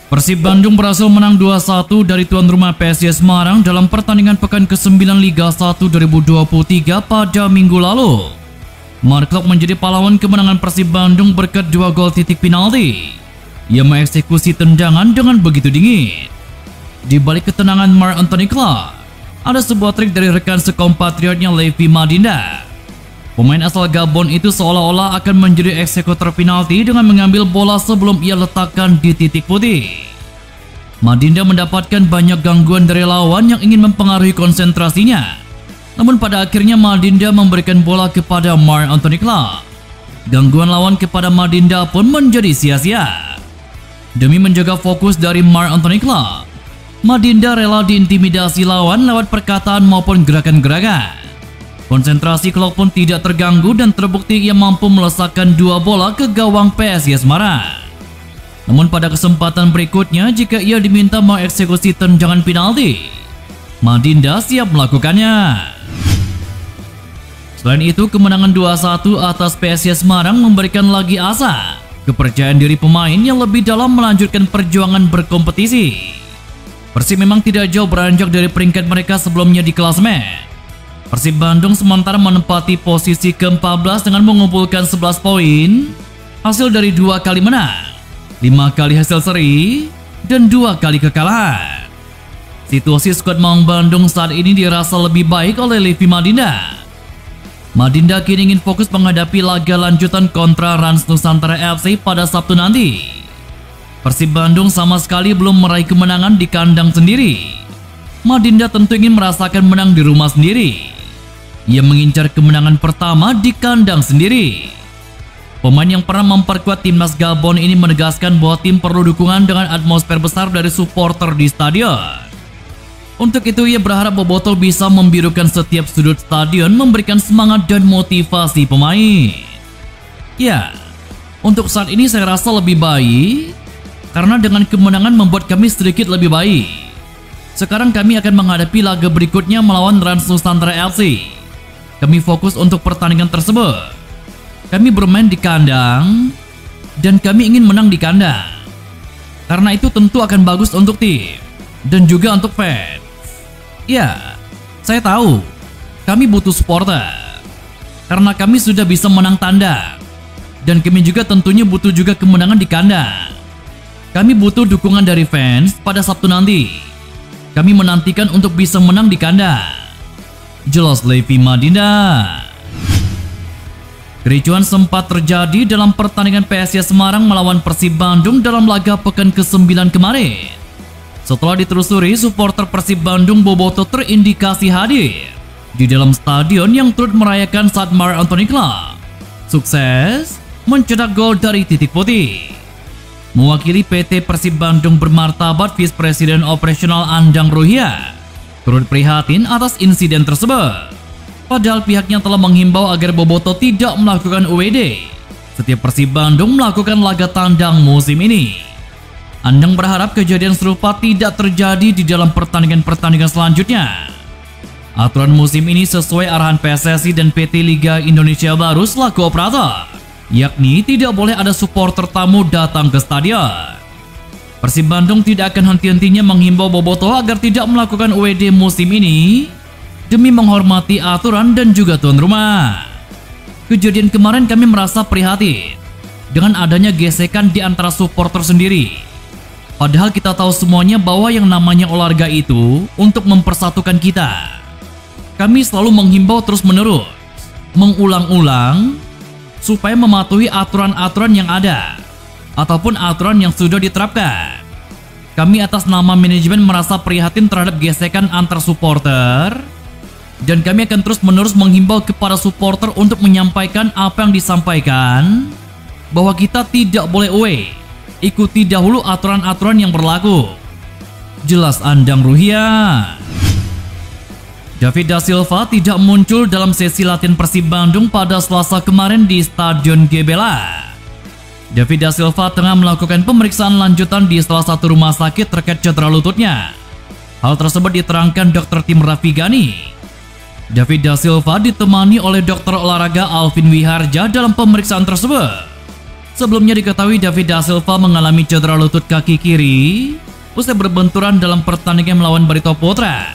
Persib Bandung berhasil menang 2-1 dari tuan rumah PSIS Semarang dalam pertandingan pekan ke-9 Liga 1 2023 pada minggu lalu. Mark Klok menjadi pahlawan kemenangan Persib Bandung berkat 2 gol titik penalti. Ia mengeksekusi tendangan dengan begitu dingin. Di balik ketenangan Mark Anthony Klok, ada sebuah trik dari rekan sekompatriotnya Levi Madinda. Pemain asal Gabon itu seolah-olah akan menjadi eksekutor penalti dengan mengambil bola sebelum ia letakkan di titik putih. Madinda mendapatkan banyak gangguan dari lawan yang ingin mempengaruhi konsentrasinya. Namun pada akhirnya Madinda memberikan bola kepada Mark Anthony Klok. Gangguan lawan kepada Madinda pun menjadi sia-sia. Demi menjaga fokus dari Mark Anthony Klok, Madinda rela diintimidasi lawan lewat perkataan maupun gerakan-gerakan. Konsentrasi Klok pun tidak terganggu dan terbukti ia mampu melesakkan 2 bola ke gawang PSIS Semarang. Namun pada kesempatan berikutnya jika ia diminta mengeksekusi tendangan penalti, Madinda siap melakukannya. Selain itu, kemenangan 2-1 atas PSIS Semarang memberikan lagi asa, kepercayaan diri pemain yang lebih dalam melanjutkan perjuangan berkompetisi. Persib memang tidak jauh beranjak dari peringkat mereka sebelumnya di klasemen. Persib Bandung sementara menempati posisi ke-14 dengan mengumpulkan 11 poin, hasil dari 2 kali menang, 5 kali hasil seri, dan 2 kali kekalahan. Situasi skuad Maung Bandung saat ini dirasa lebih baik oleh Levi Madinda. Madinda kini ingin fokus menghadapi laga lanjutan kontra Rans Nusantara FC pada Sabtu nanti. Persib Bandung sama sekali belum meraih kemenangan di kandang sendiri. Madinda tentu ingin merasakan menang di rumah sendiri. Ia mengincar kemenangan pertama di kandang sendiri. Pemain yang pernah memperkuat timnas Gabon ini menegaskan bahwa tim perlu dukungan dengan atmosfer besar dari supporter di stadion. Untuk itu ia berharap Bobotoh bisa membirukan setiap sudut stadion, memberikan semangat dan motivasi pemain. Ya, untuk saat ini saya rasa lebih baik karena dengan kemenangan membuat kami sedikit lebih baik. Sekarang kami akan menghadapi laga berikutnya melawan Rans Nusantara FC. Kami fokus untuk pertandingan tersebut. Kami bermain di kandang dan kami ingin menang di kandang. Karena itu tentu akan bagus untuk tim dan juga untuk fans. Ya, saya tahu kami butuh supporter karena kami sudah bisa menang tandang dan kami juga tentunya butuh juga kemenangan di kandang. Kami butuh dukungan dari fans pada Sabtu nanti. Kami menantikan untuk bisa menang di kandang. Jelas Levi Madinda. Kericuan sempat terjadi dalam pertandingan PSIS Semarang melawan Persib Bandung dalam laga pekan ke-9 kemarin. Setelah ditelusuri, supporter Persib Bandung Bobotoh terindikasi hadir di dalam stadion yang turut merayakan saat Mark Anthony Klok sukses mencetak gol dari titik putih. Mewakili PT Persib Bandung bermartabat, Vice President Operasional Andang Ruhia turut prihatin atas insiden tersebut. Padahal pihaknya telah menghimbau agar Bobotoh tidak melakukan UWD setiap Persib Bandung melakukan laga tandang musim ini. Andang berharap kejadian serupa tidak terjadi di dalam pertandingan-pertandingan selanjutnya. Aturan musim ini sesuai arahan PSSI dan PT Liga Indonesia Baru selaku operator, yakni tidak boleh ada supporter tamu datang ke stadion. Persib Bandung tidak akan henti-hentinya menghimbau Bobotoh agar tidak melakukan UWD musim ini demi menghormati aturan dan juga tuan rumah. Kejadian kemarin kami merasa prihatin dengan adanya gesekan di antara supporter sendiri. Padahal kita tahu semuanya bahwa yang namanya olahraga itu untuk mempersatukan kita. Kami selalu menghimbau terus-menerus, mengulang-ulang supaya mematuhi aturan-aturan yang ada ataupun aturan yang sudah diterapkan. Kami atas nama manajemen merasa prihatin terhadap gesekan antar supporter dan kami akan terus-menerus menghimbau kepada supporter untuk menyampaikan apa yang disampaikan, bahwa kita tidak boleh away, ikuti dahulu aturan-aturan yang berlaku. Jelas Andang Ruhia. David Da Silva tidak muncul dalam sesi latihan Persib Bandung pada Selasa kemarin di Stadion Gebela. David Da Silva tengah melakukan pemeriksaan lanjutan di salah satu rumah sakit terkait cedera lututnya. Hal tersebut diterangkan Dr. Tim Rafigani. David Da Silva ditemani oleh dokter olahraga Alvin Wiharja dalam pemeriksaan tersebut. Sebelumnya diketahui David da Silva mengalami cedera lutut kaki kiri usai berbenturan dalam pertandingan melawan Barito Putra.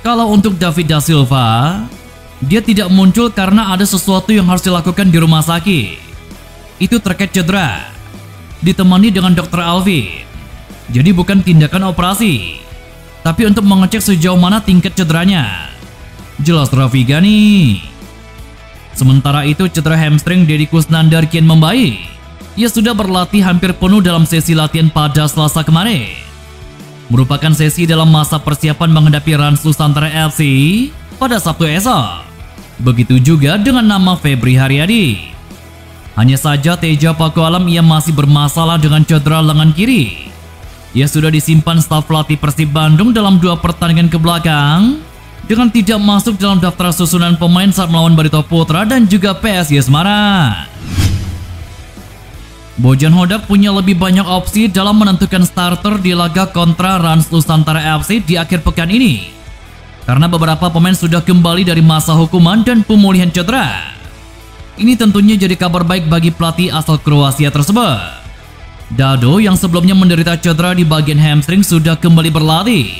Kalau untuk David da Silva, dia tidak muncul karena ada sesuatu yang harus dilakukan di rumah sakit. Itu terkait cedera, ditemani dengan Dr. Alvin. Jadi bukan tindakan operasi, tapi untuk mengecek sejauh mana tingkat cederanya. Jelas Raffi Ghani. Sementara itu cedera hamstring Deddy Kusnandar kian membaik. Ia sudah berlatih hampir penuh dalam sesi latihan pada Selasa kemarin. Merupakan sesi dalam masa persiapan menghadapi Rans Nusantara FC pada Sabtu esok. Begitu juga dengan nama Febri Haryadi. Hanya saja Teja Pakualam ia masih bermasalah dengan cedera lengan kiri. Ia sudah disimpan staf pelatih Persib Bandung dalam 2 pertandingan ke belakang dengan tidak masuk dalam daftar susunan pemain saat melawan Barito Putra dan juga PSIS Semarang. Bojan Hodak punya lebih banyak opsi dalam menentukan starter di laga kontra Rans Nusantara FC di akhir pekan ini, karena beberapa pemain sudah kembali dari masa hukuman dan pemulihan cedera. Ini tentunya jadi kabar baik bagi pelatih asal Kroasia tersebut. Dado yang sebelumnya menderita cedera di bagian hamstring sudah kembali berlatih.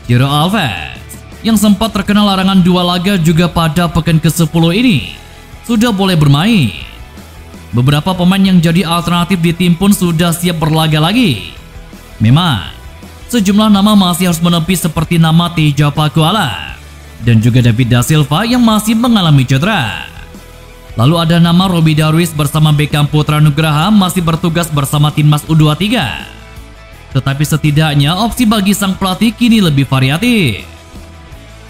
Ciro Alves yang sempat terkena larangan 2 laga juga pada pekan ke-10 ini sudah boleh bermain. Beberapa pemain yang jadi alternatif di tim pun sudah siap berlaga lagi. Memang sejumlah nama masih harus menepi seperti nama Teja Pakualam dan juga David da Silva yang masih mengalami cedera. Lalu ada nama Robi Darwis bersama Beckham Putra Nugraha masih bertugas bersama timnas U23. Tetapi setidaknya opsi bagi sang pelatih kini lebih variatif.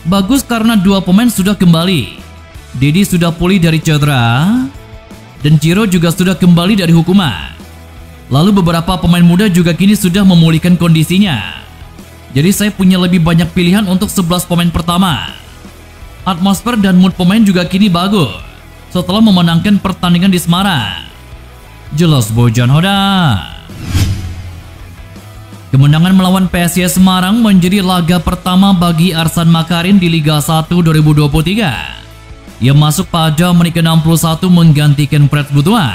Bagus karena 2 pemain sudah kembali. Dedi sudah pulih dari cedera dan Ciro juga sudah kembali dari hukuman. Lalu beberapa pemain muda juga kini sudah memulihkan kondisinya. Jadi saya punya lebih banyak pilihan untuk 11 pemain pertama. Atmosfer dan mood pemain juga kini bagus setelah memenangkan pertandingan di Semarang. Jelas Bojan Hodak. Kemenangan melawan PSIS Semarang menjadi laga pertama bagi Arsan Makarin di Liga 1 2023. Ia masuk pada menit ke-61 menggantikan Preds Butuan.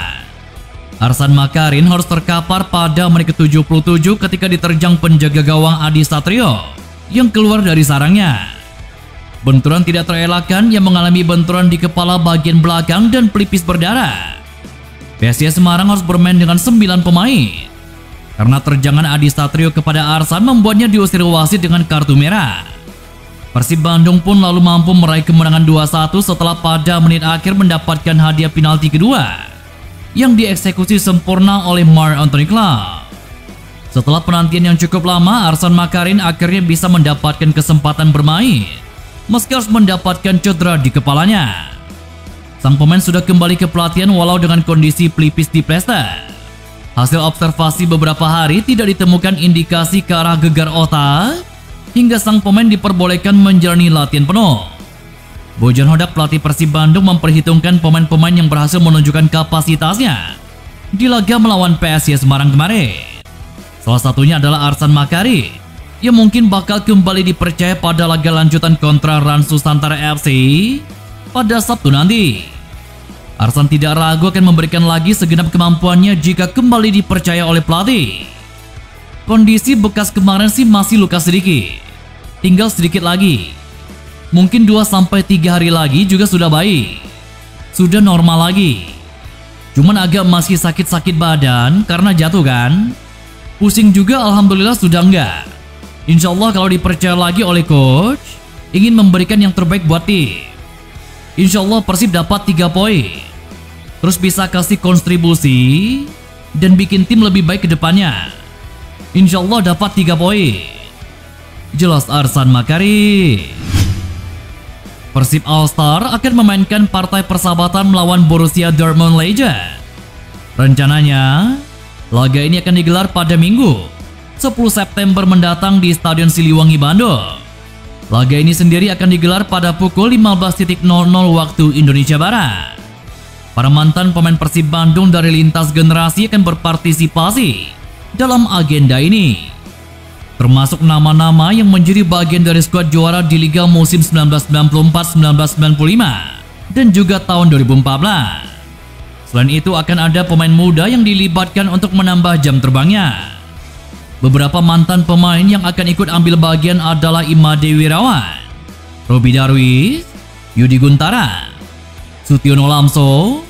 Arsan Makarin harus terkapar pada menit ke-77 ketika diterjang penjaga gawang Adi Satrio yang keluar dari sarangnya. Benturan tidak terelakkan, yang mengalami benturan di kepala bagian belakang dan pelipis berdarah. PSIS Semarang harus bermain dengan 9 pemain karena terjangan Adi Satrio kepada Arsan membuatnya diusir wasit dengan kartu merah. Persib Bandung pun lalu mampu meraih kemenangan 2-1 setelah pada menit akhir mendapatkan hadiah penalti kedua yang dieksekusi sempurna oleh Marc Anthony Club. Setelah penantian yang cukup lama, Arsan Makarin akhirnya bisa mendapatkan kesempatan bermain meski harus mendapatkan cedera di kepalanya. Sang pemain sudah kembali ke pelatihan walau dengan kondisi pelipis di plester. Hasil observasi beberapa hari tidak ditemukan indikasi ke arah gegar otak hingga sang pemain diperbolehkan menjalani latihan penuh. Bojan Hodak pelatih Persib Bandung memperhitungkan pemain-pemain yang berhasil menunjukkan kapasitasnya di laga melawan PSIS Semarang kemarin. Salah satunya adalah Arsan Makarin yang mungkin bakal kembali dipercaya pada laga lanjutan kontra Rans Nusantara FC pada Sabtu nanti. Arsan tidak ragu akan memberikan lagi segenap kemampuannya jika kembali dipercaya oleh pelatih. Kondisi bekas kemarin sih masih luka sedikit, tinggal sedikit lagi. Mungkin 2-3 hari lagi juga sudah baik, sudah normal lagi. Cuman agak masih sakit-sakit badan karena jatuh kan. Pusing juga alhamdulillah sudah enggak. Insya Allah kalau dipercaya lagi oleh coach, ingin memberikan yang terbaik buat tim. Insya Allah Persib dapat 3 poin, terus bisa kasih kontribusi dan bikin tim lebih baik ke depannya. Insya Allah dapat 3 poin. Jelas Arsan Makarin. Persib All Star akan memainkan partai persahabatan melawan Borussia Dortmund Legend. Rencananya, laga ini akan digelar pada Minggu 10 September mendatang di Stadion Siliwangi, Bandung. Laga ini sendiri akan digelar pada pukul 15.00 waktu Indonesia Barat. Para mantan pemain Persib Bandung dari lintas generasi akan berpartisipasi dalam agenda ini, termasuk nama-nama yang menjadi bagian dari skuad juara di Liga musim 1994-1995 dan juga tahun 2014. Selain itu akan ada pemain muda yang dilibatkan untuk menambah jam terbangnya. Beberapa mantan pemain yang akan ikut ambil bagian adalah Imade Wirawan, Robby Darwish, Yudi Guntara, Sutiono Lamso,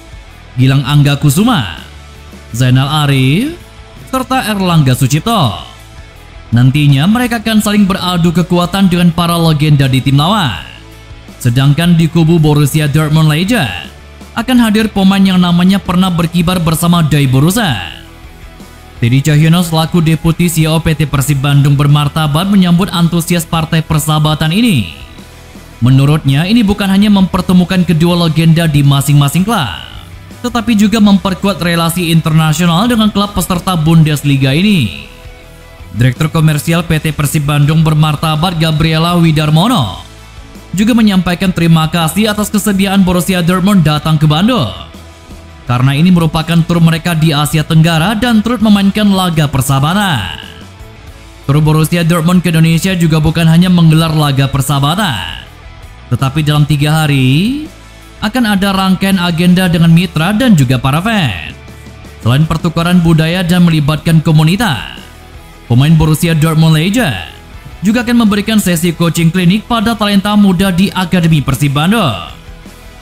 Gilang Angga Kusuma, Zainal Arif, serta Erlangga Sucipto. Nantinya mereka akan saling beradu kekuatan dengan para legenda di tim lawan. Sedangkan di kubu Borussia Dortmund Legend akan hadir pemain yang namanya pernah berkibar bersama Dai Borusan. Teddy Cahyono selaku Deputi CEO PT Persib Bandung bermartabat menyambut antusias partai persahabatan ini. Menurutnya ini bukan hanya mempertemukan kedua legenda di masing-masing klub, tetapi juga memperkuat relasi internasional dengan klub peserta Bundesliga ini. Direktur Komersial PT Persib Bandung bermartabat Gabriela Widarmono juga menyampaikan terima kasih atas kesediaan Borussia Dortmund datang ke Bandung, karena ini merupakan tur mereka di Asia Tenggara dan turut memainkan laga persahabatan. Tur Borussia Dortmund ke Indonesia juga bukan hanya menggelar laga persahabatan, tetapi dalam 3 hari akan ada rangkaian agenda dengan mitra dan juga para fans. Selain pertukaran budaya dan melibatkan komunitas, pemain Borussia Dortmund Legend juga akan memberikan sesi coaching klinik pada talenta muda di Akademi Persib Bandung.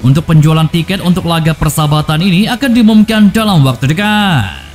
Untuk penjualan tiket untuk laga persahabatan ini akan diumumkan dalam waktu dekat.